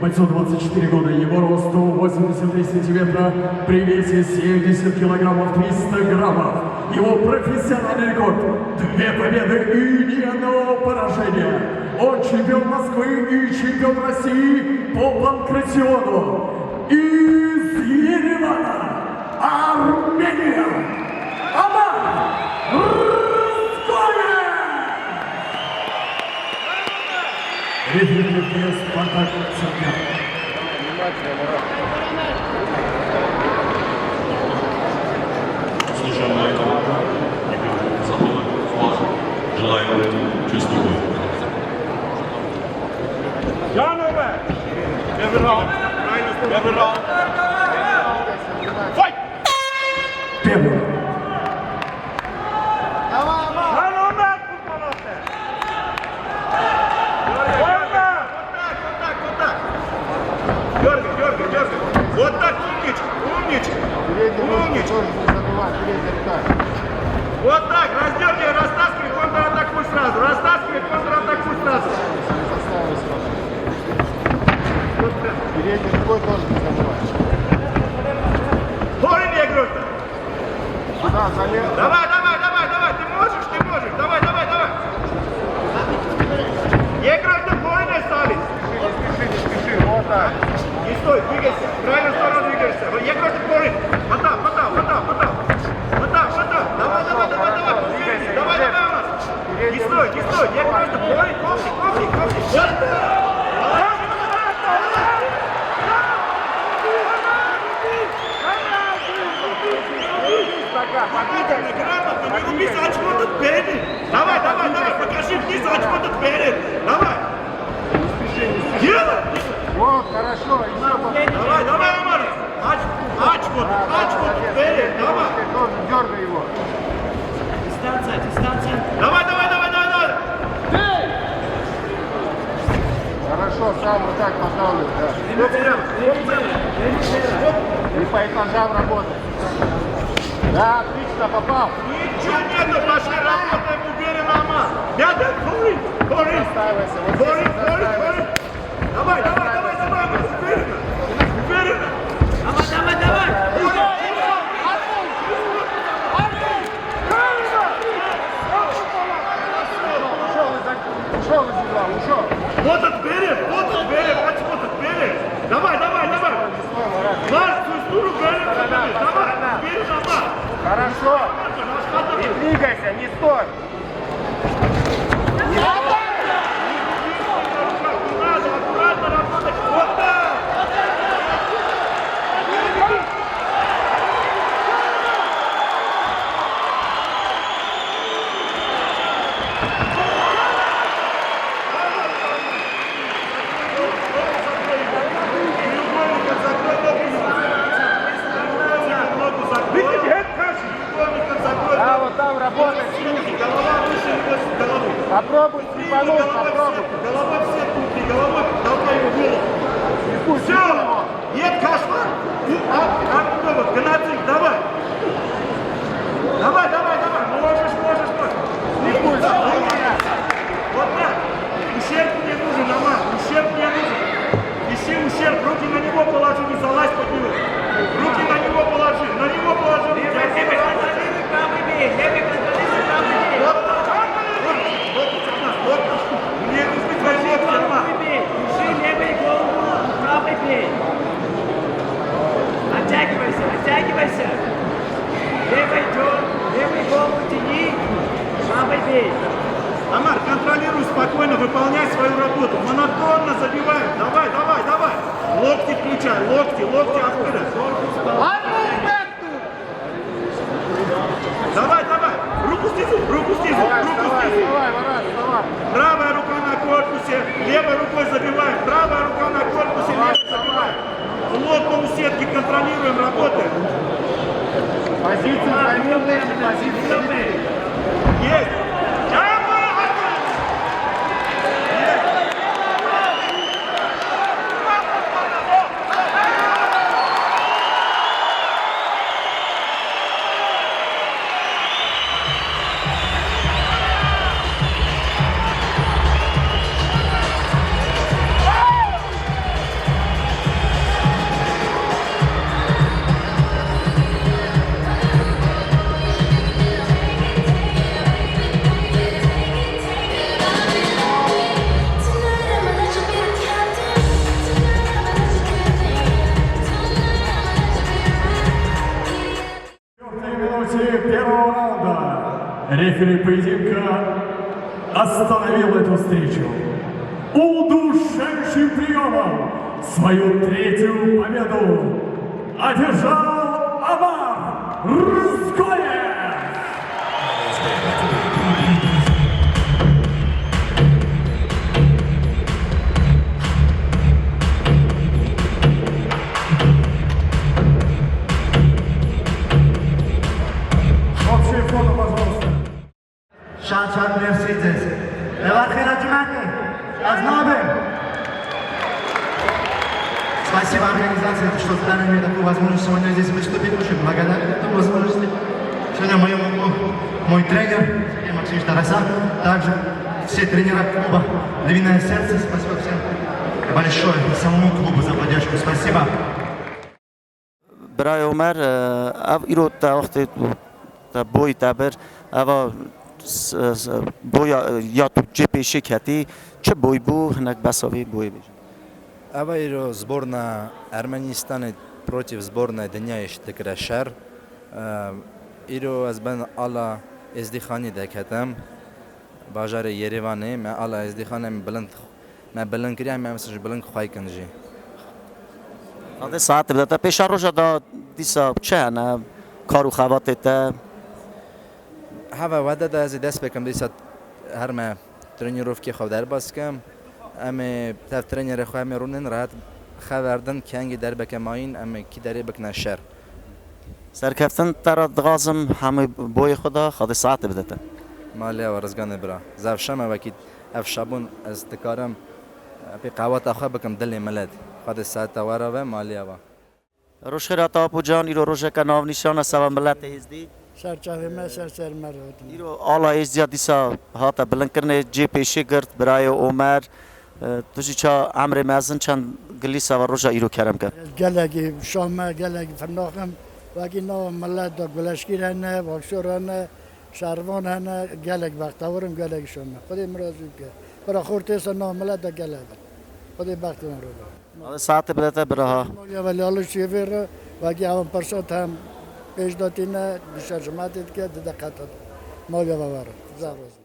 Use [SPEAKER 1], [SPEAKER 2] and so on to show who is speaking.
[SPEAKER 1] бойцу 24 года, его росту 83 сантиметра, при весе 70 килограммов 300 граммов. Его профессиональный рекорд – 2 победы и ни одного поражения. Он чемпион Москвы и чемпион России по панкратиону. Из Еревана, Армения, Амар Рыскоев! Рефери Спартак Церкви.
[SPEAKER 2] Служебная команда Захова флаг. Желаем чувствовать.
[SPEAKER 1] Fight! Первый.
[SPEAKER 3] Вот так, умничка. Вот так, раздергивай, растаскивай, контратакуй сразу. Растаскивай, контратакуй сразу.
[SPEAKER 4] Передний рукой тоже не забывай.
[SPEAKER 3] Бори бегают.
[SPEAKER 4] Да, залез.
[SPEAKER 3] Давай, ты можешь, давай. Играй, ты бори не ставить.
[SPEAKER 4] Не спеши, вот так.
[SPEAKER 3] Не стой, двигайся, в правильную сторону двигаешься. Играй, ты бори. Потап. Давай, у нас. Не стой, играй, ты бори, кофе. Грамотно, не руби за очко тут перед. Давай, покажи вниз за очко тут перед. Давай. Делай.
[SPEAKER 4] Вот, хорошо, еще
[SPEAKER 3] Давай, Амар. Очко тут перед. Давай.
[SPEAKER 4] тоже дергай его.
[SPEAKER 5] Дистанция.
[SPEAKER 3] Давай.
[SPEAKER 4] Хорошо, сам вот так подавлю, да. И по этажам работать. Да, отлично, попал.
[SPEAKER 3] Ничего нету, пошли работаем уверенно, Амар. Бори.
[SPEAKER 4] Настраивайся, вот
[SPEAKER 3] Бори.
[SPEAKER 4] здесь настраивайся.
[SPEAKER 3] Давай, уверенно.
[SPEAKER 5] Давай.
[SPEAKER 4] Ушел из угла, ушел.
[SPEAKER 3] Вот от перед, очко тут перед. Давай. Марш, свою перед. Давай, перед, Амар.
[SPEAKER 4] Хорошо. Не двигайся, не стой.
[SPEAKER 3] Аккуратно работать. Вот так.
[SPEAKER 4] Да, вот там работай.
[SPEAKER 3] Голова выше головы.
[SPEAKER 4] Попробуй трепануть, попробуй.
[SPEAKER 3] Головой в сетку, головой толкай его в голову. Все, нет кошмар. Гнатик, давай. Можешь.
[SPEAKER 4] Не пусть.
[SPEAKER 3] Вот так. Ущерб не нужен, Амар. Ищи ущерб. Руки на него положи, не залазь под него. Руки на него положи. Мне нужны твои локти, Амар.
[SPEAKER 5] Оттягивайся. Левый голову тяни, правый бей.
[SPEAKER 3] Амар, контролируй спокойно, выполняй свою работу. Монотонно забивай. Давай. Локти включай, локти откуда. Давай. Руку снизу.
[SPEAKER 4] Давай, Марат, вставай.
[SPEAKER 3] Правая рука на корпусе, левой рукой забиваем. Правая рука на корпусе, левой забиваем. Плотно у сетки контролируем, работаем.
[SPEAKER 4] Позицию займем, позицию.
[SPEAKER 3] Есть.
[SPEAKER 1] рефери поединка остановил эту встречу удушающим приемом. Свою третью победу одержал Амар Рзгоев. Общее фото, пожалуйста.
[SPEAKER 6] Шат Мерседес. Эвархера Джумаки. Азнабе. Спасибо организации, что дали мне такую возможность сегодня здесь выступить. Очень благодарен этой возможности. Сегодня мой тренер Сергей Максимович Тарасян, также все тренеры клуба «Львиное сердце». Спасибо всем большое, самому клубу за поддержку. Спасибо.
[SPEAKER 7] برای عمر ایرو تا وقت تا بوی تبر اوا بوی یا تو جپی شکتی چه بوی بو هنگ بساوی بوی بیش
[SPEAKER 8] Авайро сборная Армянистана против сборной Дня Иштекрашар. Иро азбан Алла издихани декатам. Бажар Ереване, ма Алла издихане ма баланд крия ма مسج баланд خواهی کنجی.
[SPEAKER 7] آده ساعت بده تا پیش روزا دا دیسا چه نه کارو خوات تا
[SPEAKER 8] هوا وعده دا از دست بکم دیسا هر ما ترنیروفکی خود در باز کم. اما تف ترنیر خواهم رونن راحت خبردن کنگی در بکماین اما کی داری بکنه شر.
[SPEAKER 7] سرکفتن ترا دغازم همه بوی خدا خود ساعت بده تا.
[SPEAKER 8] مالیا ورزگان برا. زفشم وکی افشابون از تکارم بی قوات آخه بکم دل ملد. خود ساعت وارا و مالیا و.
[SPEAKER 7] روش خیرات آپو جان ایرو روشه که ناو نشانه سوا ملت هزدی.
[SPEAKER 9] سرچاوی ما سر مرد.
[SPEAKER 7] ایرو آلا ازدیا دیسا هاتا بلند کرنه جی پیشی گرد برای عمر. توشی چه عمر مازن چند گلیسا و روزا ایرو کردم که.
[SPEAKER 9] گلگی شام گلگی فرناخم وقتی نو ملت دو گلشگیرانه واکسورانه شهروانانه گلگ وقت آورم گلگ شام. خودی مرازی که برای خورتیس نو ملت دو گلگ. خودی وقت من رو.
[SPEAKER 7] ساعت بده تا برها.
[SPEAKER 9] مایا ولی آلو شیفر وقتی آن پرسات هم پیش داتینه بیشتر جماعت که دقت مایا وارد زاروز.